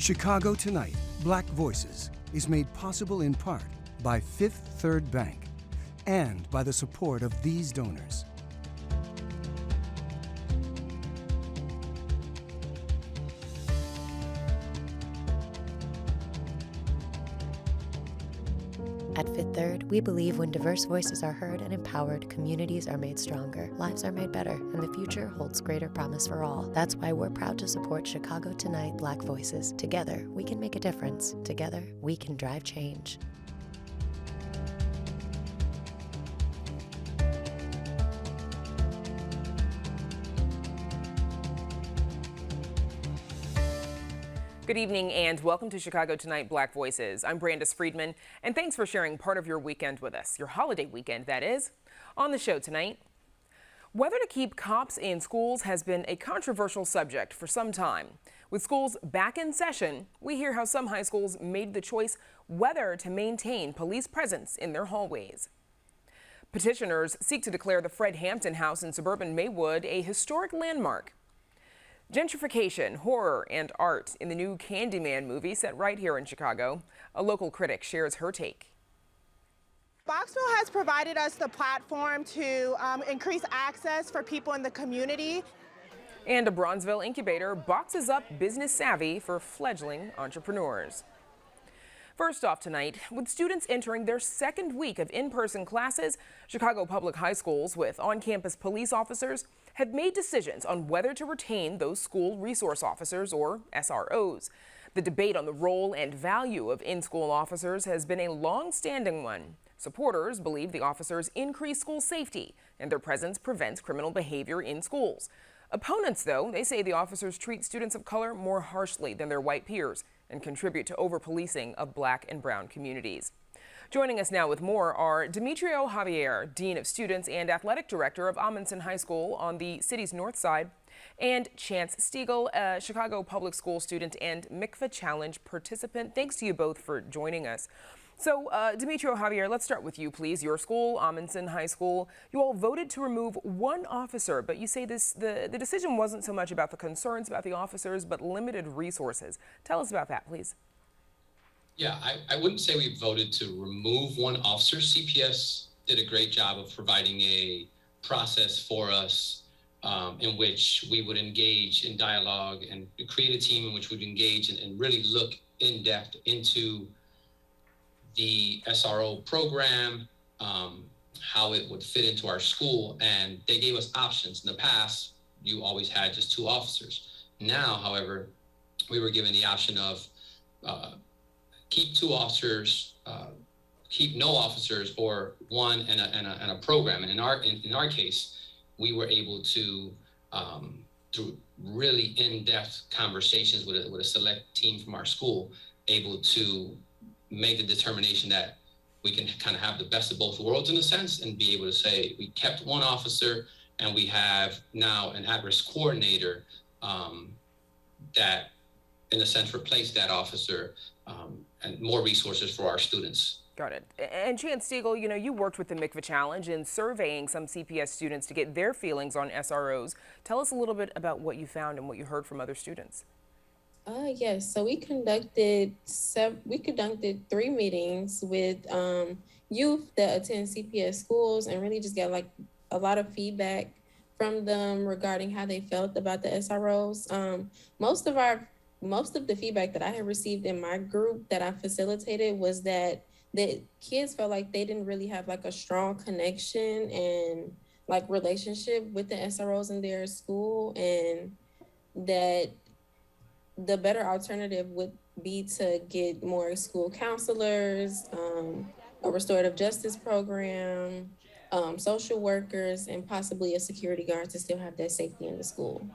Chicago Tonight, Black Voices is made possible in part by Fifth Third Bank and by the support of these donors. At Fifth Third, we believe when diverse voices are heard and empowered, communities are made stronger, lives are made better, and the future holds greater promise for all. That's why we're proud to support Chicago Tonight Black Voices. Together, we can make a difference. Together, we can drive change. Good evening and welcome to Chicago Tonight Black Voices. I'm Brandis Friedman, and thanks for sharing part of your weekend with us, your holiday weekend, that is. On the show tonight, whether to keep cops in schools has been a controversial subject for some time. With schools back in session, we hear how some high schools made the choice whether to maintain police presence in their hallways. Petitioners seek to declare the Fred Hampton house in suburban Maywood a historic landmark. Gentrification, horror, and art in the new Candyman movie set right here in Chicago. A local critic shares her take. Boxville has provided us the platform to increase access for people in the community. And a Bronzeville incubator boxes up business savvy for fledgling entrepreneurs. First off tonight, with students entering their second week of in-person classes, Chicago public high schools with on-campus police officers have made decisions on whether to retain those school resource officers, or SROs. The debate on the role and value of in-school officers has been a long-standing one. Supporters believe the officers increase school safety and their presence prevents criminal behavior in schools. Opponents, though, they say the officers treat students of color more harshly than their white peers and contribute to over-policing of black and brown communities. Joining us now with more are Demetrio Javier, Dean of Students and Athletic Director of Amundsen High School on the city's north side, and Chance Stiegel, a Chicago public school student and MICFA Challenge participant. Thanks to you both for joining us. So, Demetrio Javier, let's start with you, please. Your school, Amundsen High School, you all voted to remove one officer, but you say the decision wasn't so much about the concerns about the officers, but limited resources. Tell us about that, please. Yeah, I wouldn't say we voted to remove one officer. CPS did a great job of providing a process for us in which we would engage in dialogue and create a team in which we'd engage and really look in depth into the SRO program, how it would fit into our school. And they gave us options. In the past, you always had just two officers. Now, however, we were given the option of keep two officers, keep no officers, or one and a program. And in our case, we were able to through really in-depth conversations with a select team from our school, able to make the determination that we can kind of have the best of both worlds in a sense and be able to say we kept one officer and we have now an at-risk coordinator that in a sense replaced that officer and more resources for our students. Got it. And Chance Stiegel, you know, you worked with the MICFA Challenge in surveying some CPS students to get their feelings on SROs. Tell us a little bit about what you found and what you heard from other students. Yes, so we conducted 3 meetings with youth that attend CPS schools and really just got like a lot of feedback from them regarding how they felt about the SROs. Most of the feedback that I had received in my group that I facilitated was that the kids felt like they didn't really have like a strong connection and like relationship with the SROs in their school, and that the better alternative would be to get more school counselors, a restorative justice program, social workers, and possibly a security guard to still have that safety in the school.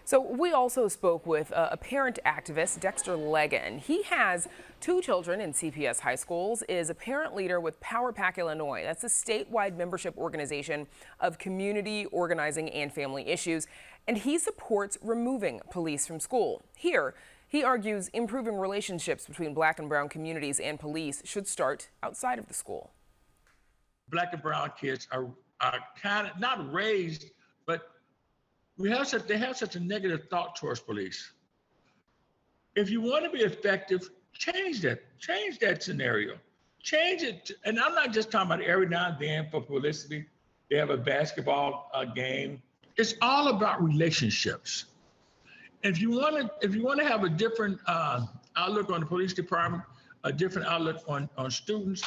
So we also spoke with a parent activist, Dexter Leggin. He has 2 children in CPS high schools, is a parent leader with Power Pack Illinois. That's a statewide membership organization of community organizing and family issues. And he supports removing police from school. Here, he argues improving relationships between black and brown communities and police should start outside of the school. Black and brown kids are kind of not raised, but they have such a negative thought towards police. If you want to be effective, change that scenario. Change it. And I'm not just talking about every now and then for publicity. They have a basketball game. It's all about relationships. If you want to have a different outlook on the police department, a different outlook on students,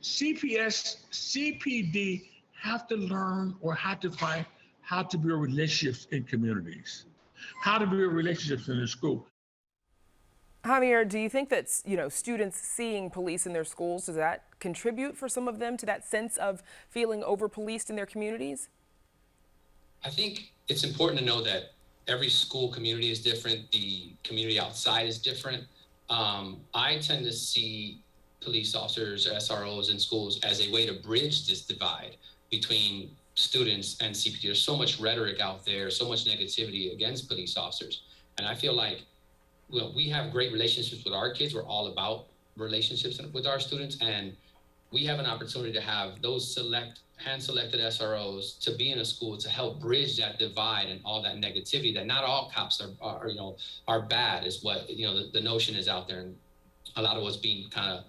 CPD have to learn or have to find how to build relationships in communities, how to build relationships in the school. Javier, do you think that, students seeing police in their schools, does that contribute for some of them to that sense of feeling over-policed in their communities? I think it's important to know that every school community is different. The community outside is different. I tend to see police officers or SROs in schools as a way to bridge this divide between students and CPD. There's so much rhetoric out there, so much negativity against police officers. And I feel like, we have great relationships with our kids. We're all about relationships with our students. And we have an opportunity to have those hand-selected SROs to be in a school to help bridge that divide and all that negativity that not all cops are bad is what, the notion is out there. And a lot of what's being kind of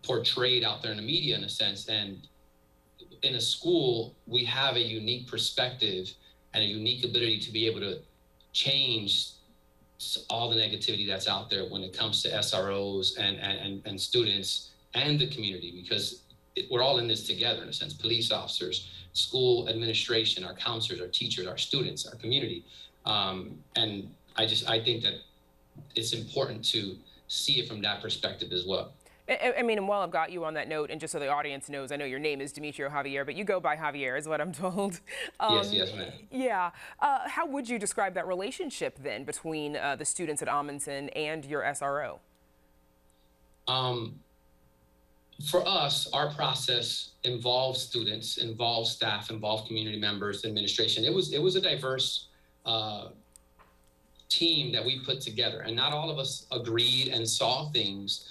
portrayed out there in the media in a sense. And in a school, we have a unique perspective and a unique ability to be able to change all the negativity that's out there when it comes to SROs and students and the community, because we're all in this together in a sense. Police officers, school administration, our counselors, our teachers, our students, our community. And I think that it's important to see it from that perspective as well. I mean, and while I've got you on that note, and just so the audience knows, I know your name is Demetrio Javier, but you go by Javier is what I'm told. Yes, ma'am. Yeah. How would you describe that relationship then between the students at Amundsen and your SRO? For us, our process involves students, involves staff, involves community members, administration. It was a diverse team that we put together, and not all of us agreed and saw things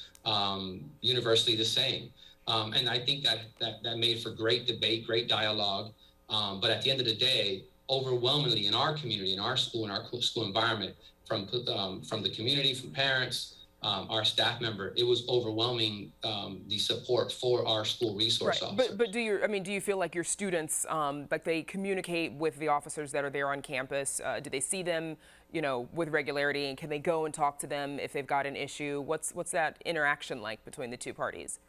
universally the same. And I think that made for great debate, great dialogue. But at the end of the day, overwhelmingly in our community, in our school environment, from the community, from parents, our staff member, it was overwhelming the support for our school resource officers. But do you feel like your students, like they communicate with the officers that are there on campus? Do they see them, with regularity, and can they go and talk to them if they've got an issue? What's that interaction like between the two parties?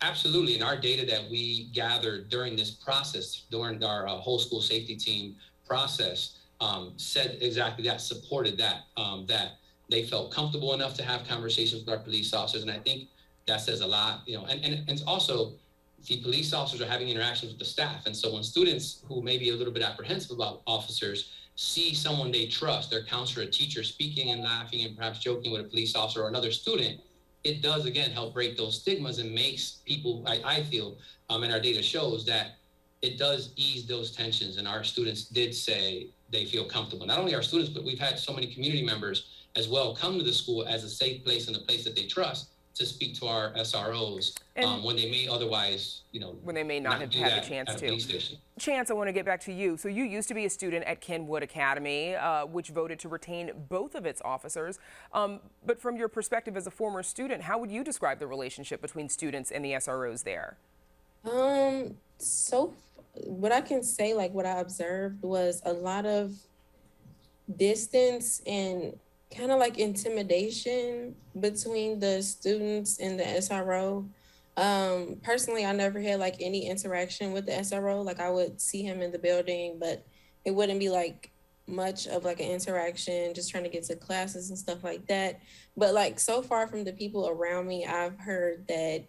Absolutely. And our data that we gathered during this process, during our whole school safety team process, said exactly that, supported that, that they felt comfortable enough to have conversations with our police officers. And I think that says a lot, and also the police officers are having interactions with the staff. And so when students who may be a little bit apprehensive about officers see someone they trust, their counselor, a teacher, speaking and laughing and perhaps joking with a police officer or another student, it does, again, help break those stigmas and makes people, I feel, and our data shows that it does ease those tensions. And our students did say they feel comfortable. Not only our students, but we've had so many community members as well come to the school as a safe place and a place that they trust to speak to our SROs when they may otherwise, when they may not have had the chance to. Chance, I want to get back to you. So you used to be a student at Kenwood Academy, which voted to retain both of its officers. But from your perspective as a former student, how would you describe the relationship between students and the SROs there? So what I can say, like what I observed, was a lot of distance and kind of like intimidation between the students and the SRO. Personally, I never had like any interaction with the SRO. Like I would see him in the building, but it wouldn't be like much of like an interaction, just trying to get to classes and stuff like that. But like so far from the people around me, I've heard that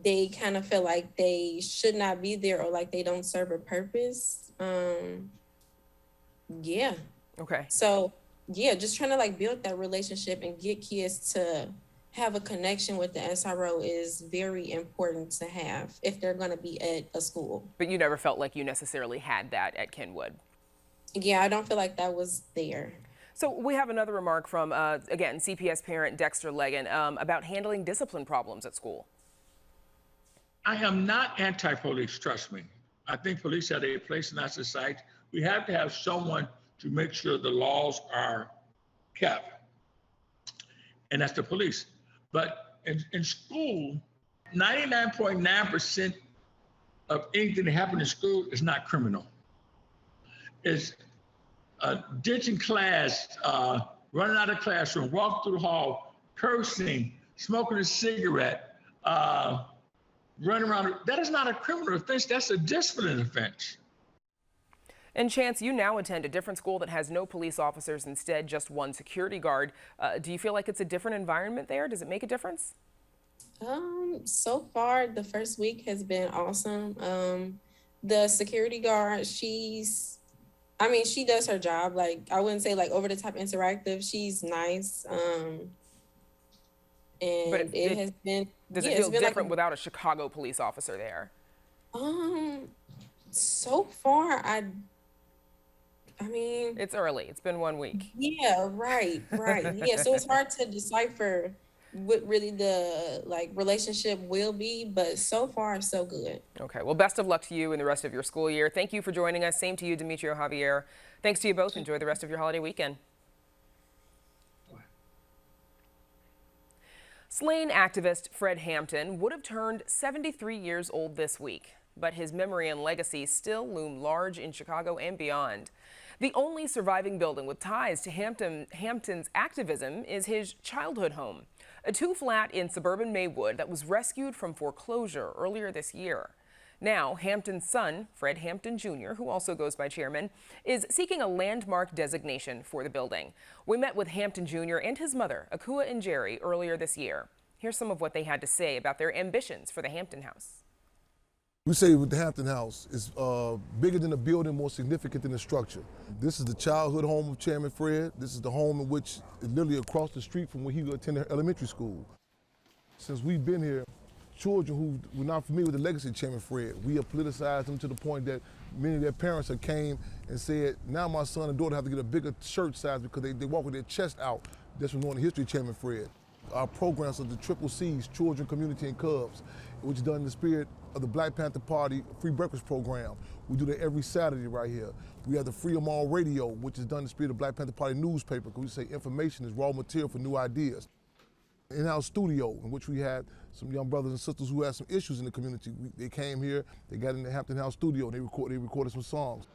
they kind of feel like they should not be there or like they don't serve a purpose. Yeah. Okay. So yeah, just trying to like build that relationship and get kids to have a connection with the SRO is very important to have if they're going to be at a school. But you never felt like you necessarily had that at Kenwood? Yeah, I don't feel like that was there. So we have another remark from, again, CPS parent Dexter Leggett about handling discipline problems at school. I am not anti-police, trust me. I think police have a place in our society. We have to have someone to make sure the laws are kept. and that's the police. But in school, 99.9% of anything that happens in school is not criminal. It's ditching class, running out of classroom, walking through the hall, cursing, smoking a cigarette, running around. That is not a criminal offense. That's a discipline offense. And Chance, you now attend a different school that has no police officers, instead just one security guard. Do you feel like it's a different environment there? Does it make a difference? So far, the first week has been awesome. The security guard, she does her job. Like, I wouldn't say like over the top interactive. She's nice. And but it has been. Does it feel different without a Chicago police officer there? So far, I mean, it's early. It's been 1 week. Yeah, right. Yeah, so it's hard to decipher what really the relationship will be, but so far so good. Okay, well, best of luck to you in the rest of your school year. Thank you for joining us. Same to you, Demetrio Javier. Thanks to you both. Enjoy the rest of your holiday weekend. Slain activist Fred Hampton would have turned 73 years old this week, but his memory and legacy still loom large in Chicago and beyond. The only surviving building with ties to Hampton's activism is his childhood home, a 2-flat in suburban Maywood that was rescued from foreclosure earlier this year. Now, Hampton's son, Fred Hampton Jr., who also goes by chairman, is seeking a landmark designation for the building. We met with Hampton Jr. and his mother, Akua and Jerry, earlier this year. Here's some of what they had to say about their ambitions for the Hampton House. We say with the Hampton House, it's bigger than the building, more significant than the structure. This is the childhood home of Chairman Fred. This is the home in which is literally across the street from where he attended elementary school. Since we've been here, children who were not familiar with the legacy of Chairman Fred, we have politicized them to the point that many of their parents have came and said, now my son and daughter have to get a bigger shirt size because they walk with their chest out just from knowing the history of Chairman Fred. Our programs are the Triple C's, Children, Community, and Cubs, which is done in the spirit of the Black Panther Party Free Breakfast Program. We do that every Saturday right here. We have the Free 'em All Radio, which is done in the spirit of Black Panther Party newspaper, because we say information is raw material for new ideas. In-house studio, in which we had some young brothers and sisters who had some issues in the community. They came here, they got in the Hampton House studio, they recorded some songs.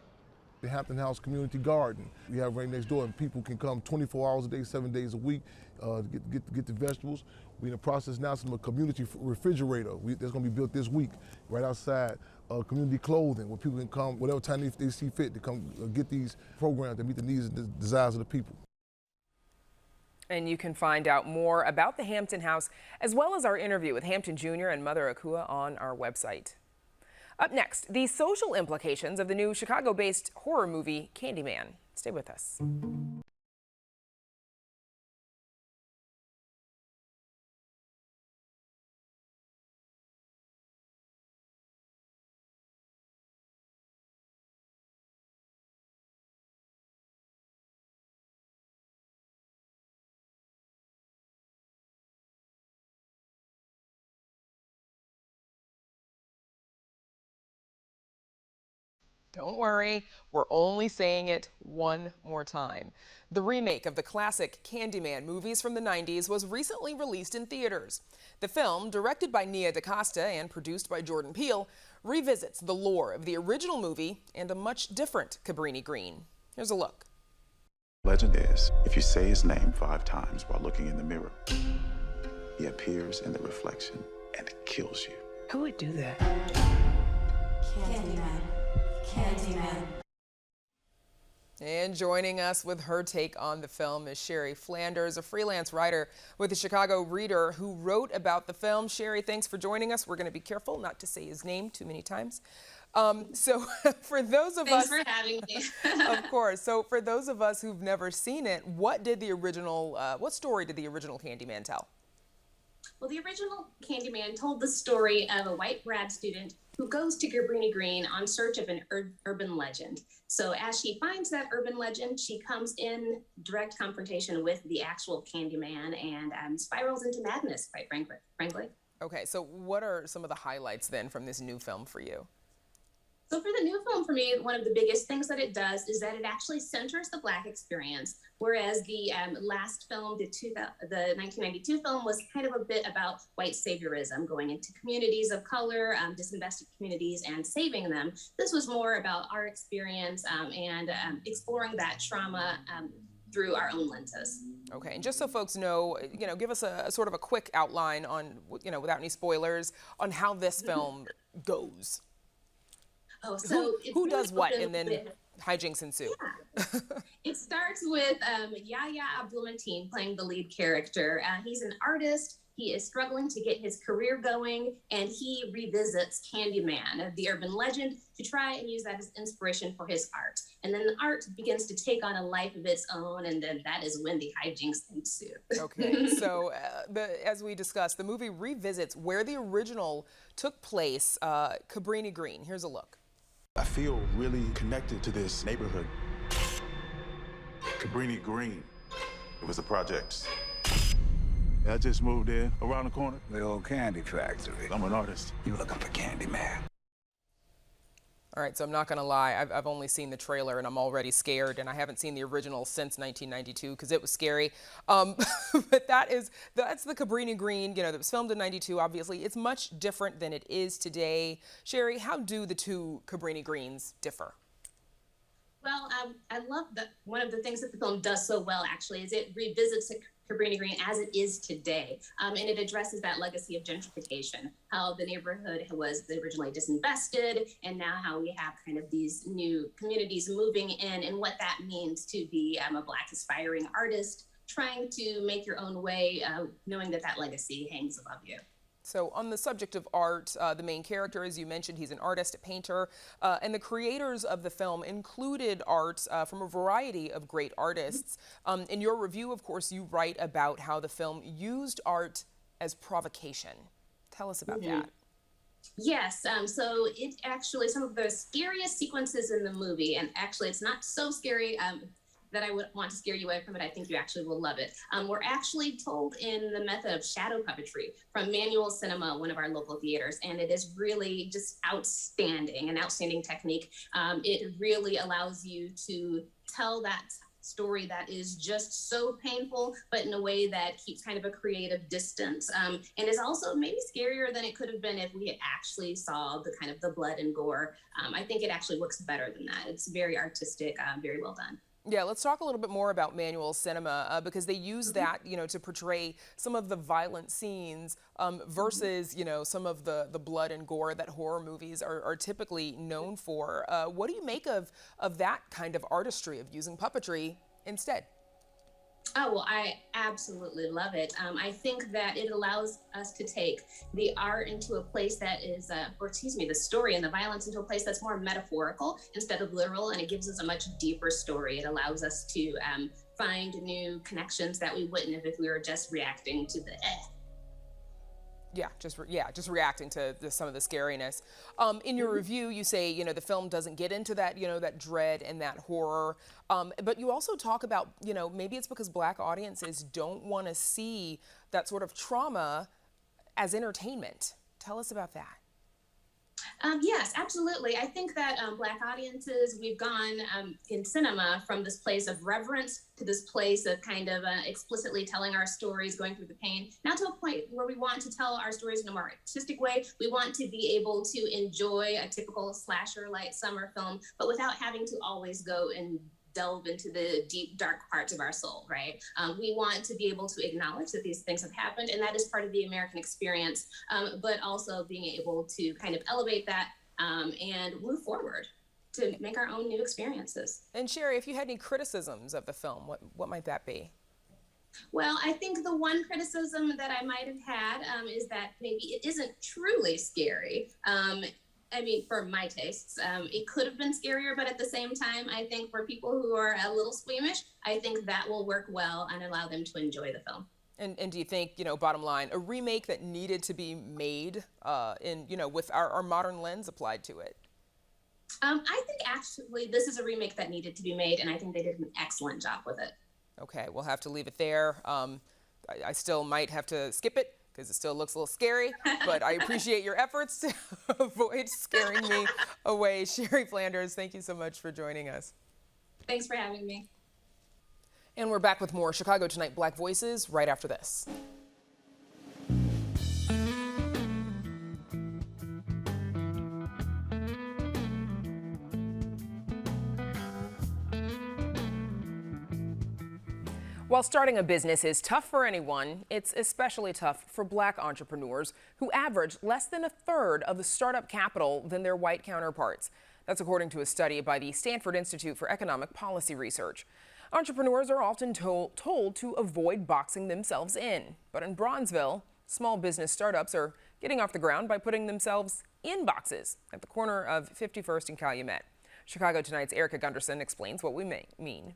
The Hampton House Community Garden we have right next door, and people can come 24 hours a day, 7 days a week, get the vegetables. We're in the process now of a community refrigerator that's going to be built this week right outside. Community clothing, where people can come whatever time they see fit to come get these programs that meet the needs and the desires of the people. And you can find out more about the Hampton House, as well as our interview with Hampton Jr. and Mother Akua, on our website. Up next, the social implications of the new Chicago-based horror movie Candyman. Stay with us. Don't worry, we're only saying it one more time. The remake of the classic Candyman movies from the 90s was recently released in theaters. The film, directed by Nia DaCosta and produced by Jordan Peele, revisits the lore of the original movie and a much different Cabrini Green. Here's a look. Legend is, if you say his name 5 times while looking in the mirror, he appears in the reflection and kills you. Who would do that? Candyman. Candyman. And joining us with her take on the film is Sherry Flanders, a freelance writer with the Chicago Reader who wrote about the film. Sherry, thanks for joining us. We're going to be careful not to say his name too many times. So for those of us... Thanks for having me. Of course. So for those of us who've never seen it, what story did the original Candyman tell? Well, the original Candyman told the story of a white grad student who goes to Cabrini Green on search of an urban legend. So as she finds that urban legend, she comes in direct confrontation with the actual Candyman and spirals into madness, quite frankly. Okay, so what are some of the highlights then from this new film for you? So for the new film, for me, one of the biggest things that it does is that it actually centers the Black experience, whereas the last film, the 1992 film, was kind of a bit about white saviorism, going into communities of color, disinvested communities, and saving them. This was more about our experience and exploring that trauma through our own lenses. Okay, and just so folks know, give us a sort of a quick outline on, without any spoilers, on how this film goes. Oh, so who does what, and then hijinks ensue? Yeah. It starts with Yahya Abdul-Mateen playing the lead character. He's an artist. He is struggling to get his career going, and he revisits Candyman, the urban legend, to try and use that as inspiration for his art. And then the art begins to take on a life of its own, and then that is when the hijinks ensue. Okay, so as we discussed, the movie revisits where the original took place, Cabrini Green. Here's a look. I feel really connected to this neighborhood. Cabrini Green. It was a project. I just moved in around the corner. The old candy factory. I'm an artist. You looking for Candyman? All right, so I'm not going to lie. I've only seen the trailer, and I'm already scared, and I haven't seen the original since 1992 because it was scary. But that's the Cabrini Green, that was filmed in 92, obviously. It's much different than it is today. Sherry, how do the two Cabrini Greens differ? Well, I love that one of the things that the film does so well, actually, is it revisits Cabrini Green as it is today. And it addresses that legacy of gentrification, how the neighborhood was originally disinvested, and now how we have kind of these new communities moving in, and what that means to be a Black aspiring artist, trying to make your own way, knowing that that legacy hangs above you. So on the subject of art, the main character, as you mentioned, he's an artist, a painter, and the creators of the film included art from a variety of great artists. In your review, of course, you write about how the film used art as provocation. Tell us about that. Yes, so it actually, some of the scariest sequences in the movie, and actually it's not so scary that I would want to scare you away from it. I think you actually will love it. We're actually told in the method of shadow puppetry from Manual Cinema, one of our local theaters, and it is really just outstanding, an outstanding technique. It really allows you to tell that story that is just so painful, but in a way that keeps kind of a creative distance, and is also maybe scarier than it could have been if we had actually saw the kind of the blood and gore. I think it actually works better than that. It's very artistic, very well done. Yeah, let's talk a little bit more about Manual Cinema because they use that, to portray some of the violent scenes versus, some of the blood and gore that horror movies are typically known for. What do you make of that kind of artistry of using puppetry instead? Oh, well, I absolutely love it. I think that it allows us to take the art into a place that is, the story and the violence into a place that's more metaphorical instead of literal, and it gives us a much deeper story. It allows us to find new connections that we wouldn't have if we were just reacting to the just reacting to some of the scariness. In your review, you say, the film doesn't get into that, that dread and that horror. But you also talk about, maybe it's because Black audiences don't want to see that sort of trauma as entertainment. Tell us about that. Yes, absolutely. I think that Black audiences, we've gone in cinema from this place of reverence to this place of kind of explicitly telling our stories, going through the pain, now to a point where we want to tell our stories in a more artistic way. We want to be able to enjoy a typical slasher light summer film, but without having to always go and delve into the deep, dark parts of our soul, right? We want to be able to acknowledge that these things have happened, and that is part of the American experience, but also being able to kind of elevate that and move forward to make our own new experiences. And Sherry, if you had any criticisms of the film, what might that be? Well, I think the one criticism that I might have had is that maybe it isn't truly scary. For my tastes, it could have been scarier, but at the same time, I think for people who are a little squeamish, I think that will work well and allow them to enjoy the film. And do you think, bottom line, a remake that needed to be made with our modern lens applied to it? I think actually this is a remake that needed to be made, and I think they did an excellent job with it. Okay, we'll have to leave it there. I still might have to skip it because it still looks a little scary, but I appreciate your efforts to avoid scaring me away. Sherry Flanders, thank you so much for joining us. Thanks for having me. And we're back with more Chicago Tonight Black Voices right after this. While starting a business is tough for anyone, it's especially tough for Black entrepreneurs who average less than a third of the startup capital than their white counterparts. That's according to a study by the Stanford Institute for Economic Policy Research. Entrepreneurs are often told to avoid boxing themselves in. But in Bronzeville, small business startups are getting off the ground by putting themselves in boxes at the corner of 51st and Calumet. Chicago Tonight's Erica Gunderson explains what we mean.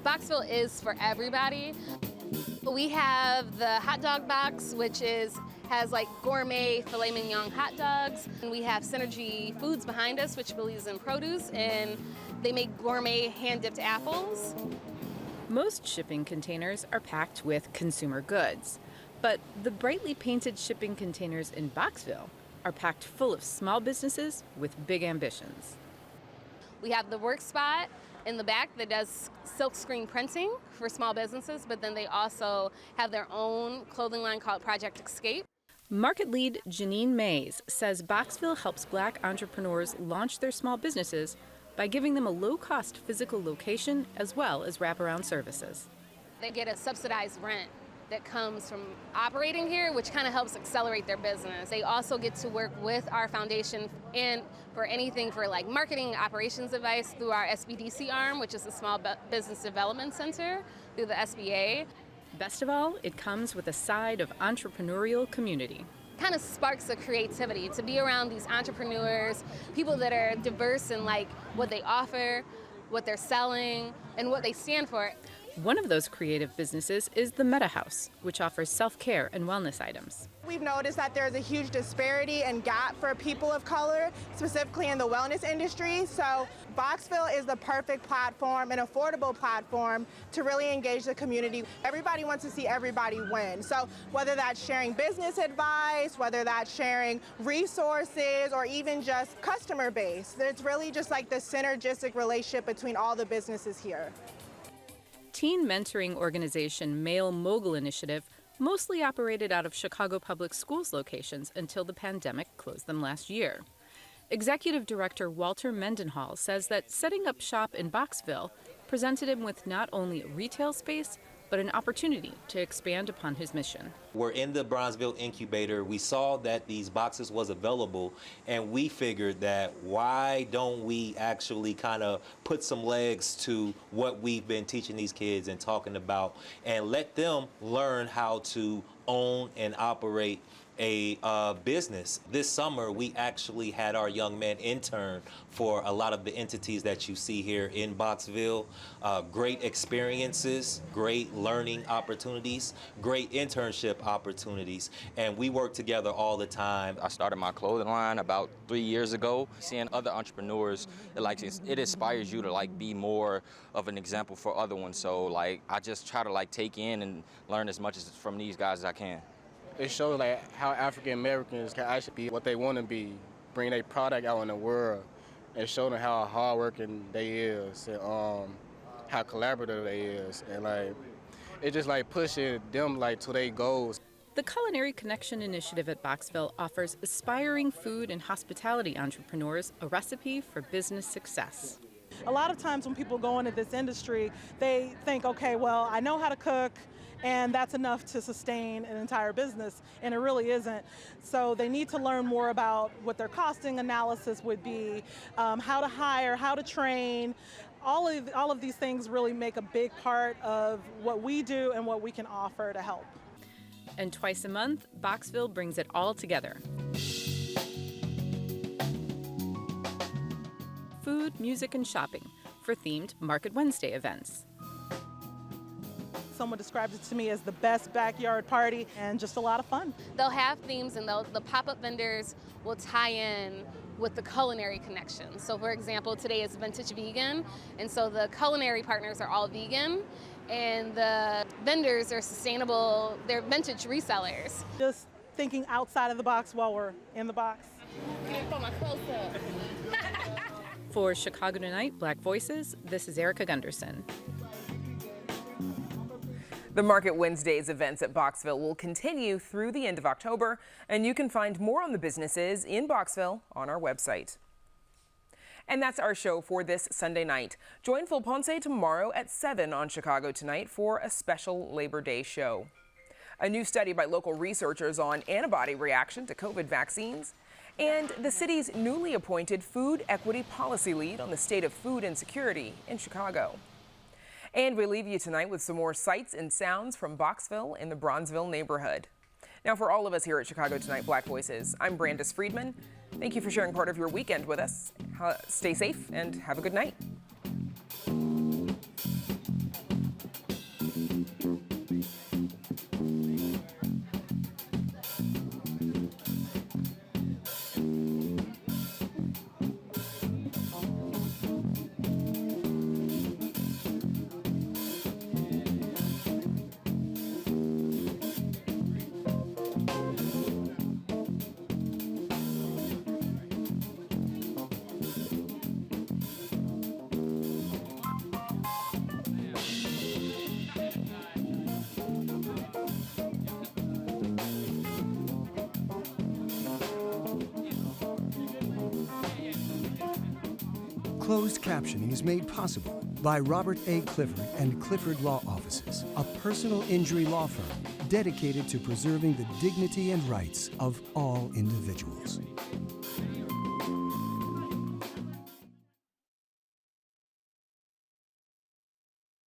Boxville is for everybody. We have the hot dog box, which has like gourmet filet mignon hot dogs. And we have Synergy Foods behind us, which believes in produce, and they make gourmet hand-dipped apples. Most shipping containers are packed with consumer goods, but the brightly painted shipping containers in Boxville are packed full of small businesses with big ambitions. We have the work spot in the back that does silk screen printing for small businesses, but then they also have their own clothing line called Project Escape. Market lead Janine Mays says Boxville helps Black entrepreneurs launch their small businesses by giving them a low-cost physical location as well as wraparound services. They get a subsidized rent that comes from operating here, which kind of helps accelerate their business. They also get to work with our foundation and for anything for like marketing operations advice through our SBDC arm, which is the Small Business Development Center through the SBA. Best of all, it comes with a side of entrepreneurial community. Kind of sparks the creativity to be around these entrepreneurs, people that are diverse in like what they offer, what they're selling, and what they stand for. One of those creative businesses is the Meta House, which offers self-care and wellness items. We've noticed that there's a huge disparity and gap for people of color, specifically in the wellness industry. So Boxville is the perfect platform, an affordable platform to really engage the community. Everybody wants to see everybody win. So whether that's sharing business advice, whether that's sharing resources, or even just customer base, it's really just like the synergistic relationship between all the businesses here. Teen mentoring organization Male Mogul Initiative mostly operated out of Chicago Public Schools locations until the pandemic closed them last year. Executive Director Walter Mendenhall says that setting up shop in Boxville presented him with not only a retail space, but an opportunity to expand upon his mission. We're in the Bronzeville incubator. We saw that these boxes was available, and we figured that why don't we actually kind of put some legs to what we've been teaching these kids and talking about, and let them learn how to own and operate a business. This summer, we actually had our young men intern for a lot of the entities that you see here in Boxville. Great experiences, great learning opportunities, great internship opportunities, and we work together all the time. I started my clothing line about 3 years ago. Seeing other entrepreneurs, it inspires you to be more of an example for other ones. So I just try to take in and learn as much from these guys as I can. It shows how African Americans can actually be what they want to be, bring their product out in the world, and show them how hardworking they is, and how collaborative they is, and it just pushing them to their goals. The Culinary Connection Initiative at Boxville offers aspiring food and hospitality entrepreneurs a recipe for business success. A lot of times when people go into this industry, they think, okay, well, I know how to cook, and that's enough to sustain an entire business, and it really isn't. So they need to learn more about what their costing analysis would be, how to hire, how to train. All of these things really make a big part of what we do and what we can offer to help. And twice a month, Boxville brings it all together. Food, music, and shopping for themed Market Wednesday events. Someone describes it to me as the best backyard party and just a lot of fun. They'll have themes, and the pop-up vendors will tie in with the culinary connection. So for example, today is Vintage Vegan, and so the culinary partners are all vegan, and the vendors are sustainable, they're vintage resellers. Just thinking outside of the box while we're in the box. For Chicago Tonight, Black Voices, this is Erica Gunderson. The Market Wednesdays events at Boxville will continue through the end of October, and you can find more on the businesses in Boxville on our website. And that's our show for this Sunday night. Join Phil Ponce tomorrow at 7 on Chicago Tonight for a special Labor Day show. A new study by local researchers on antibody reaction to COVID vaccines, and the city's newly appointed food equity policy lead on the state of food insecurity in Chicago. And we leave you tonight with some more sights and sounds from Boxville in the Bronzeville neighborhood. Now, for all of us here at Chicago Tonight Black Voices, I'm Brandis Friedman. Thank you for sharing part of your weekend with us. Stay safe and have a good night. Closed captioning is made possible by Robert A. Clifford and Clifford Law Offices, a personal injury law firm dedicated to preserving the dignity and rights of all individuals.